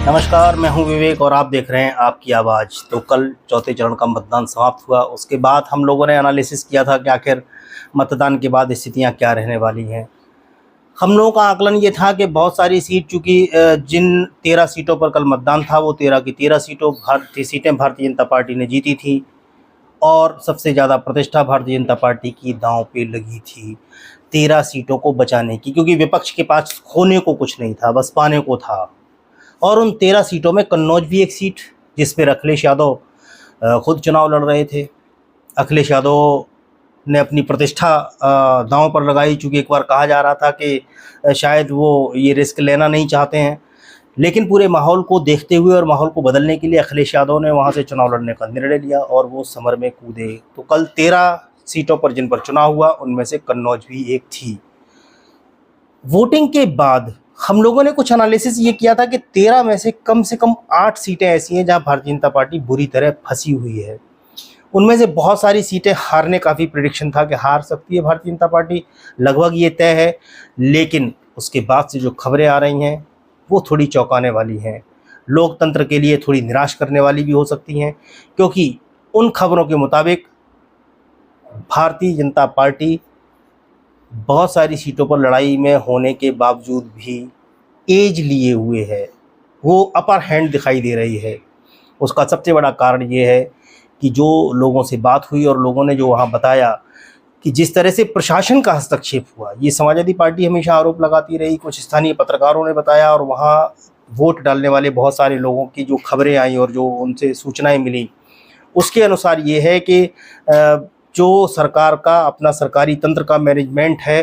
नमस्कार, मैं हूं विवेक और आप देख रहे हैं आपकी आवाज़। तो कल चौथे चरण का मतदान समाप्त हुआ। उसके बाद हम लोगों ने एनालिसिस किया था कि आखिर मतदान के बाद स्थितियां क्या रहने वाली हैं। हम लोगों का आकलन ये था कि बहुत सारी सीट, चूँकि जिन 13 सीटों पर कल मतदान था वो 13 की 13 सीटें भारतीय जनता पार्टी ने जीती थी और सबसे ज़्यादा प्रतिष्ठा भारतीय जनता पार्टी की दांव पे लगी थी 13 सीटों को बचाने की, क्योंकि विपक्ष के पास खोने को कुछ नहीं था, बस पाने को था। और उन 13 सीटों में कन्नौज भी एक सीट, जिस पर अखिलेश यादव खुद चुनाव लड़ रहे थे। अखिलेश यादव ने अपनी प्रतिष्ठा दांव पर लगाई, चूँकि एक बार कहा जा रहा था कि शायद वो ये रिस्क लेना नहीं चाहते हैं, लेकिन पूरे माहौल को देखते हुए और माहौल को बदलने के लिए अखिलेश यादव ने वहाँ से चुनाव लड़ने का निर्णय लिया और वो समर में कूदे। तो कल 13 सीटों पर जिन पर चुनाव हुआ उनमें से कन्नौज भी एक थी। वोटिंग के बाद हम लोगों ने कुछ एनालिसिस ये किया था कि 13 में से कम 8 सीटें ऐसी हैं जहां भारतीय जनता पार्टी बुरी तरह फंसी हुई है। उनमें से बहुत सारी सीटें हारने का भी प्रेडिक्शन था कि हार सकती है भारतीय जनता पार्टी, लगभग ये तय है। लेकिन उसके बाद से जो खबरें आ रही हैं वो थोड़ी चौंकाने वाली हैं, लोकतंत्र के लिए थोड़ी निराश करने वाली भी हो सकती हैं, क्योंकि उन खबरों के मुताबिक भारतीय जनता पार्टी बहुत सारी सीटों पर लड़ाई में होने के बावजूद भी एज लिए हुए है, वो अपर हैंड दिखाई दे रही है। उसका सबसे बड़ा कारण ये है कि जो लोगों से बात हुई और लोगों ने जो वहाँ बताया कि जिस तरह से प्रशासन का हस्तक्षेप हुआ, ये समाजवादी पार्टी हमेशा आरोप लगाती रही। कुछ स्थानीय पत्रकारों ने बताया और वहाँ वोट डालने वाले बहुत सारे लोगों की जो खबरें आई और जो उनसे सूचनाएं मिली, उसके अनुसार ये है कि जो सरकार का अपना सरकारी तंत्र का मैनेजमेंट है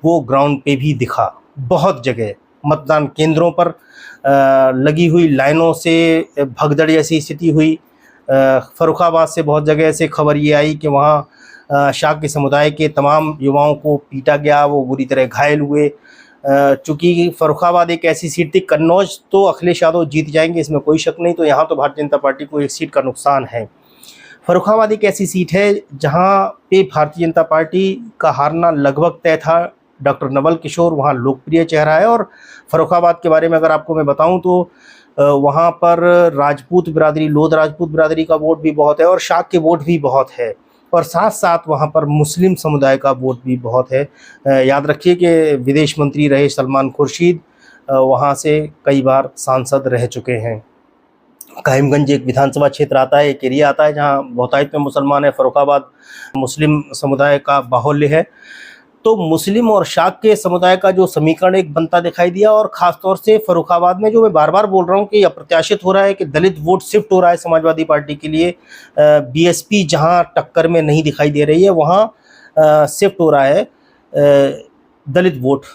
वो ग्राउंड पे भी दिखा। बहुत जगह मतदान केंद्रों पर लगी हुई लाइनों से भगदड़ जैसी स्थिति हुई। फर्रुखाबाद से बहुत जगह से खबर ये आई कि वहाँ शाक्य समुदाय के तमाम युवाओं को पीटा गया, वो बुरी तरह घायल हुए। चूँकि फर्रुखाबाद एक ऐसी सीट थी, कन्नौज तो अखिलेश यादव जीत जाएंगे इसमें कोई शक नहीं, तो यहाँ तो भारतीय जनता पार्टी को एक सीट का नुकसान है। फर्रुखाबाद एक ऐसी सीट है जहां पे भारतीय जनता पार्टी का हारना लगभग तय था। डॉक्टर नवल किशोर वहां लोकप्रिय चेहरा है और फर्रुखाबाद के बारे में अगर आपको मैं बताऊं तो वहां पर राजपूत बिरादरी, लोध राजपूत बिरादरी का वोट भी बहुत है और शाक के वोट भी बहुत है, और साथ साथ वहां पर मुस्लिम समुदाय का वोट भी बहुत है। याद रखिए कि विदेश मंत्री रहे सलमान खुर्शीद वहाँ से कई बार सांसद रह चुके हैं। कायमगंज एक विधानसभा क्षेत्र आता है, एक एरिया आता है जहाँ बहुतायत में मुसलमान है। फर्रुखाबाद मुस्लिम समुदाय का बाहुल्य है। तो मुस्लिम और शाक्य समुदाय का जो समीकरण एक बनता दिखाई दिया, और ख़ासतौर से फर्रुखाबाद में जो मैं बार बार बोल रहा हूँ कि अप्रत्याशित हो रहा है कि दलित वोट शिफ्ट हो रहा है समाजवादी पार्टी के लिए। बीएसपी जहाँ टक्कर में नहीं दिखाई दे रही है वहाँ शिफ्ट हो रहा है दलित वोट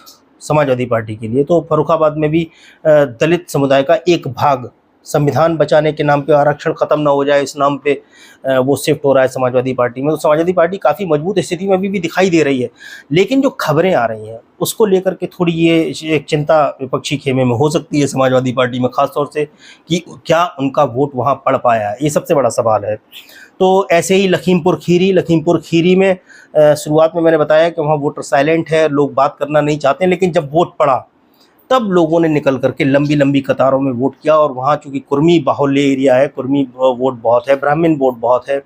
समाजवादी पार्टी के लिए। तो फर्रुखाबाद में भी दलित समुदाय का एक भाग संविधान बचाने के नाम पे, आरक्षण खत्म ना हो जाए इस नाम पे, वो शिफ्ट हो रहा है समाजवादी पार्टी में। तो समाजवादी पार्टी काफ़ी मजबूत स्थिति में अभी भी दिखाई दे रही है, लेकिन जो खबरें आ रही हैं उसको लेकर के थोड़ी ये एक चिंता विपक्षी खेमे में हो सकती है समाजवादी पार्टी में, खासतौर से कि क्या उनका वोट वहाँ पड़ पाया है, ये सबसे बड़ा सवाल है। तो ऐसे ही लखीमपुर खीरी में शुरुआत में मैंने बताया कि वहाँ वोटर साइलेंट है, लोग बात करना नहीं चाहते, लेकिन जब वोट पड़ा तब लोगों ने निकल करके लंबी लंबी कतारों में वोट किया। और वहाँ चूँकि कुर्मी बाहुल्य एरिया है, कुर्मी वोट बहुत है, ब्राह्मण वोट बहुत है,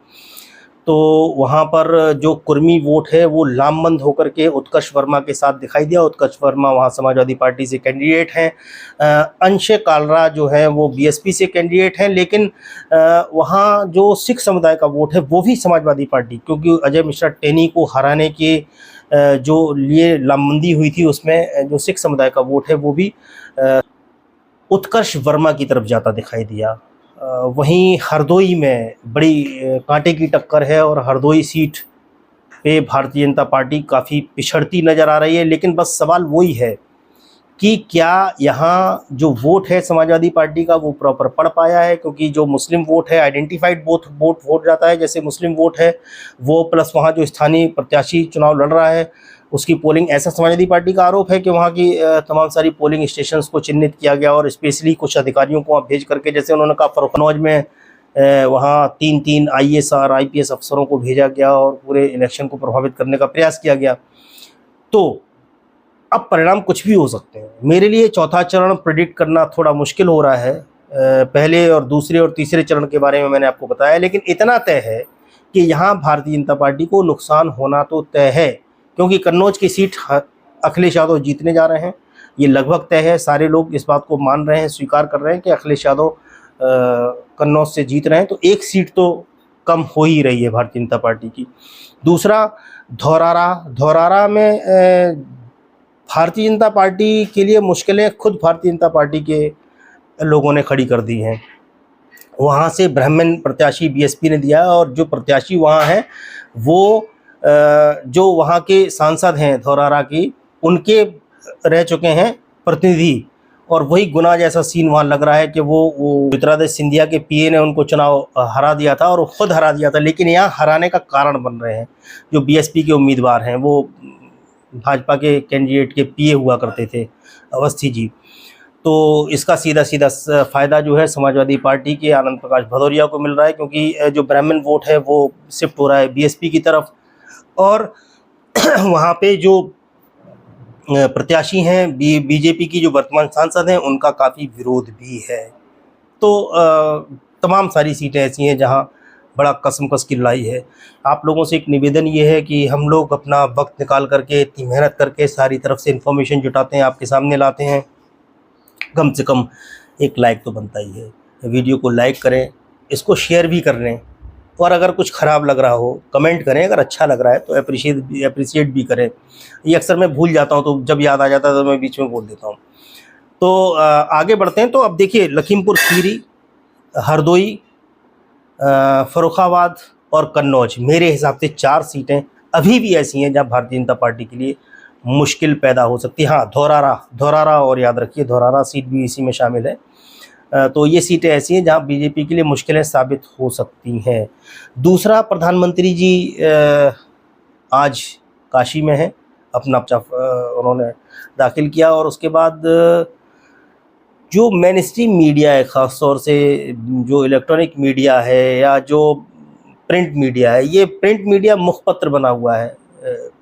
तो वहाँ पर जो कुर्मी वोट है वो लामबंद होकर के उत्कर्ष वर्मा के साथ दिखाई दिया। उत्कर्ष वर्मा वहाँ समाजवादी पार्टी से कैंडिडेट हैं, अंशे कालरा जो है वो बीएसपी से कैंडिडेट हैं, लेकिन वहाँ जो सिख समुदाय का वोट है वो भी समाजवादी पार्टी, क्योंकि अजय मिश्रा टेनी को हराने के जो लिए लामबंदी हुई थी उसमें जो सिख समुदाय का वोट है वो भी उत्कर्ष वर्मा की तरफ जाता दिखाई दिया। वहीं हरदोई में बड़ी कांटे की टक्कर है और हरदोई सीट पे भारतीय जनता पार्टी काफ़ी पिछड़ती नज़र आ रही है। लेकिन बस सवाल वही है कि क्या यहाँ जो वोट है समाजवादी पार्टी का वो प्रॉपर पड़ पाया है, क्योंकि जो मुस्लिम वोट है आइडेंटिफाइड वोट जाता है, जैसे मुस्लिम वोट है वो, प्लस वहाँ जो स्थानीय प्रत्याशी चुनाव लड़ रहा है उसकी पोलिंग, ऐसा समाजवादी पार्टी का आरोप है कि वहाँ की तमाम सारी पोलिंग स्टेशंस को चिन्हित किया गया और स्पेशली कुछ अधिकारियों को वहाँ भेज करके, जैसे उन्होंने कहा फर्रुखाबाद में वहाँ 3 IAS और IPS अफसरों को भेजा गया और पूरे इलेक्शन को प्रभावित करने का प्रयास किया गया। तो अब परिणाम कुछ भी हो सकते हैं। मेरे लिए चौथा चरण प्रेडिक्ट करना थोड़ा मुश्किल हो रहा है, पहले और दूसरे और तीसरे चरण के बारे में मैंने आपको बताया, लेकिन इतना तय है कि यहाँ भारतीय जनता पार्टी को नुकसान होना तो तय है, क्योंकि कन्नौज की सीट अखिलेश यादव जीतने जा रहे हैं। ये लगभग तय है, सारे लोग इस बात को मान रहे हैं, स्वीकार कर रहे हैं कि अखिलेश यादव कन्नौज से जीत रहे हैं, तो एक सीट तो कम हो ही रही है भारतीय जनता पार्टी की। दूसरा धौरारा में भारतीय जनता पार्टी के लिए मुश्किलें खुद भारतीय जनता पार्टी के लोगों ने खड़ी कर दी हैं। वहाँ से ब्राह्मण प्रत्याशी बीएसपी ने दिया है, और जो प्रत्याशी वहाँ हैं वो जो वहाँ के सांसद हैं धौरारा की, उनके रह चुके हैं प्रतिनिधि, और वही गुना जैसा सीन वहाँ लग रहा है कि वो ज्योतिरादित्य सिंधिया के पीए ने उनको चुनाव हरा दिया था, और वो खुद हरा दिया था, लेकिन यहाँ हराने का कारण बन रहे हैं जो बीएसपी के उम्मीदवार हैं। वो भाजपा के कैंडिडेट के पीए हुआ करते थे, अवस्थी जी। तो इसका सीधा सीधा फ़ायदा जो है समाजवादी पार्टी के आनंद प्रकाश भदौरिया को मिल रहा है, क्योंकि जो ब्राह्मण वोट है वो शिफ्ट हो रहा है बीएसपी की तरफ, और वहाँ पे जो प्रत्याशी हैं बीजेपी की जो वर्तमान सांसद हैं उनका काफ़ी विरोध भी है। तो तमाम सारी सीटें ऐसी हैं जहाँ बड़ा कसमकस की लड़ाई है। आप लोगों से एक निवेदन ये है कि हम लोग अपना वक्त निकाल करके, इतनी मेहनत करके सारी तरफ से इन्फॉर्मेशन जुटाते हैं, आपके सामने लाते हैं, कम से कम एक लाइक तो बनता ही है। वीडियो को लाइक करें, इसको शेयर भी कर लें, और अगर कुछ ख़राब लग रहा हो कमेंट करें, अगर अच्छा लग रहा है तो अप्रिशिएट भी करें। ये अक्सर मैं भूल जाता हूँ, तो जब याद आ जाता है तो मैं बीच में बोल देता हूँ। तो आगे बढ़ते हैं। तो अब देखिए, लखीमपुर खीरी, हरदोई, फर्रुखाबाद और कन्नौज, मेरे हिसाब से 4 सीटें अभी भी ऐसी हैं जहाँ भारतीय जनता पार्टी के लिए मुश्किल पैदा हो सकती है। हाँ, धौरारा और याद रखिए धौरारा सीट भी इसी में शामिल है। तो ये सीटें ऐसी हैं जहाँ बीजेपी के लिए मुश्किलें साबित हो सकती हैं। दूसरा, प्रधानमंत्री जी आज काशी में हैं, अपना उन्होंने दाखिल किया, और उसके बाद जो मेन स्ट्रीम मीडिया है, ख़ास तौर से जो इलेक्ट्रॉनिक मीडिया है या जो प्रिंट मीडिया है, ये प्रिंट मीडिया मुखपत्र बना हुआ है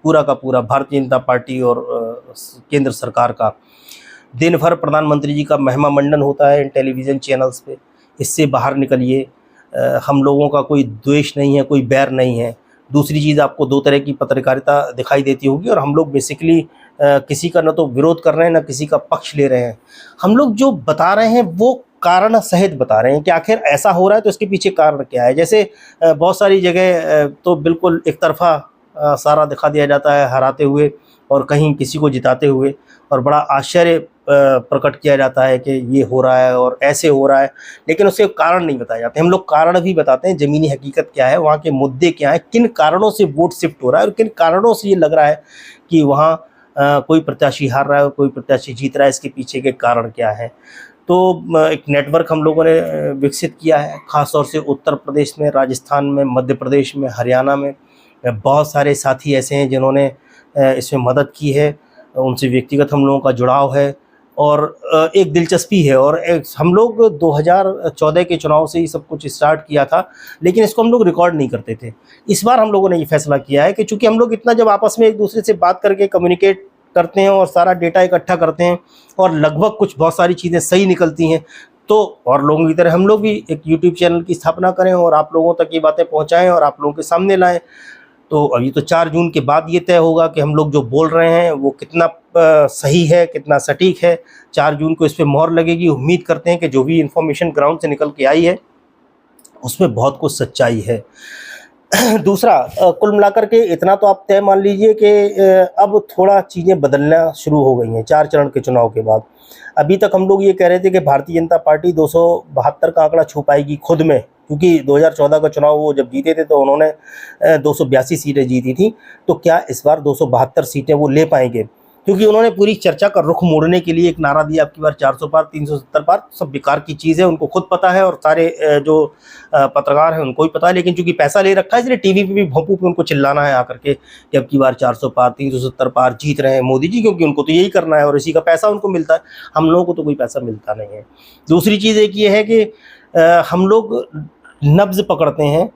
पूरा का पूरा भारतीय जनता पार्टी और केंद्र सरकार का। दिन भर प्रधानमंत्री जी का महिमा मंडन होता है इन टेलीविज़न चैनल्स पे। इससे बाहर निकलिए। हम लोगों का कोई द्वेष नहीं है, कोई बैर नहीं है। दूसरी चीज़, आपको 2 तरह की पत्रकारिता दिखाई देती होगी, और हम लोग बेसिकली किसी का न तो विरोध कर रहे हैं, न किसी का पक्ष ले रहे हैं। हम लोग जो बता रहे हैं वो कारण सहित बता रहे हैं कि आखिर ऐसा हो रहा है तो इसके पीछे कारण क्या है। जैसे बहुत सारी जगह तो बिल्कुल एक तरफा सारा दिखा दिया जाता है हराते हुए, और कहीं किसी को जिताते हुए, और बड़ा आश्चर्य प्रकट किया जाता है कि ये हो रहा है और ऐसे हो रहा है, लेकिन उसके कारण नहीं बताए जाते। हम लोग कारण भी बताते हैं, ज़मीनी हकीकत क्या है, वहाँ के मुद्दे क्या हैं, किन कारणों से वोट शिफ्ट हो रहा है, और किन कारणों से ये लग रहा है कि वहाँ कोई प्रत्याशी हार रहा है और कोई प्रत्याशी जीत रहा है, इसके पीछे के कारण क्या है। तो एक नेटवर्क हम लोगों ने विकसित किया है, ख़ास तौर से उत्तर प्रदेश में, राजस्थान में, मध्य प्रदेश में, हरियाणा में। बहुत सारे साथी ऐसे हैं जिन्होंने इसमें मदद की है, उनसे व्यक्तिगत हम लोगों का जुड़ाव है, और एक दिलचस्पी है। और हम लोग 2014 के चुनाव से ही सब कुछ स्टार्ट किया था, लेकिन इसको हम लोग रिकॉर्ड नहीं करते थे। इस बार हम लोगों ने ये फैसला किया है कि चूँकि हम लोग इतना जब आपस में एक दूसरे से बात करके कम्युनिकेट करते हैं और सारा डेटा इकट्ठा करते हैं, और लगभग कुछ बहुत सारी चीज़ें सही निकलती हैं, तो और लोगों की तरह हम लोग भी एक यूट्यूब चैनल की स्थापना करें और आप लोगों तक ये बातें पहुँचाएँ और आप लोगों के सामने लाएँ। तो अभी तो 4 जून के बाद ये तय होगा कि हम लोग जो बोल रहे हैं वो कितना सही है, कितना सटीक है। 4 जून को इस पे मोहर लगेगी। उम्मीद करते हैं कि जो भी इन्फॉर्मेशन ग्राउंड से निकल के आई है उसमें बहुत कुछ सच्चाई है। दूसरा, कुल मिलाकर के इतना तो आप तय मान लीजिए कि अब थोड़ा चीज़ें बदलना शुरू हो गई हैं 4 चरण के चुनाव के बाद। अभी तक हम लोग ये कह रहे थे कि भारतीय जनता पार्टी 272 का आंकड़ा छू पाएगी खुद में, क्योंकि 2014 का चुनाव वो जब जीते थे तो उन्होंने 282 सीटें जीती थी। तो क्या इस बार 272 सीटें वो ले पाएंगे? क्योंकि उन्होंने पूरी चर्चा का रुख मोड़ने के लिए एक नारा दिया, आपकी बार 400 पार, 370 पार, सब बेकार की चीज़ है, उनको खुद पता है और सारे जो पत्रकार हैं उनको भी पता है। लेकिन चूंकि पैसा ले रखा है इसलिए टीवी पे भी भोंपू पे उनको चिल्लाना है आकर के कि अब की बार 400 पार, 370 पार जीत रहे हैं मोदी जी, क्योंकि उनको तो यही करना है और इसी का पैसा उनको मिलता है। हम लोगों को तो कोई पैसा मिलता नहीं है। दूसरी चीज़ एक ये है कि हम लोग नब्ज़ पकड़ते हैं,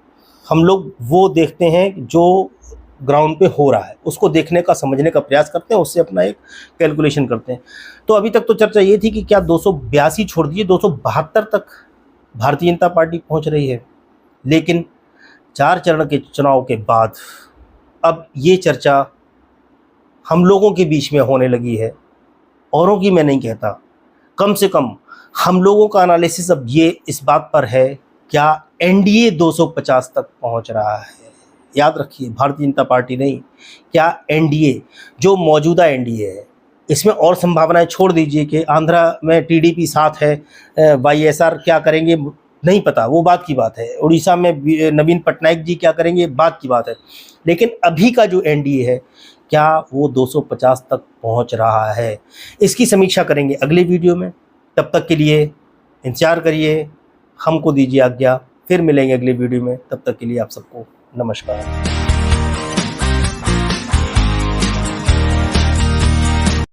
हम लोग वो देखते हैं जो ग्राउंड पे हो रहा है उसको देखने का, समझने का प्रयास करते हैं, उससे अपना एक कैलकुलेशन करते हैं। तो अभी तक तो चर्चा ये थी कि क्या 282 छोड़ दिए 272 तक भारतीय जनता पार्टी पहुंच रही है, लेकिन 4 चरण के चुनाव के बाद अब ये चर्चा हम लोगों के बीच में होने लगी है, औरों की मैं नहीं कहता, कम से कम हम लोगों का एनालिसिस अब ये इस बात पर है, क्या एनडीए 250 तक पहुंच रहा है। याद रखिए, भारतीय जनता पार्टी नहीं, क्या एनडीए, जो मौजूदा एनडीए है, इसमें और संभावनाएं छोड़ दीजिए कि आंध्रा में टीडीपी साथ है, वाईएसआर क्या करेंगे नहीं पता, वो बात की बात है, उड़ीसा में नवीन पटनायक जी क्या करेंगे बात की बात है, लेकिन अभी का जो एनडीए है क्या वो 250 तक पहुंच रहा है, इसकी समीक्षा करेंगे अगले वीडियो में। तब तक के लिए इंतजार करिए, हमको दीजिए आज्ञा, फिर मिलेंगे अगले वीडियो में। तब तक के लिए आप सबको नमस्कार।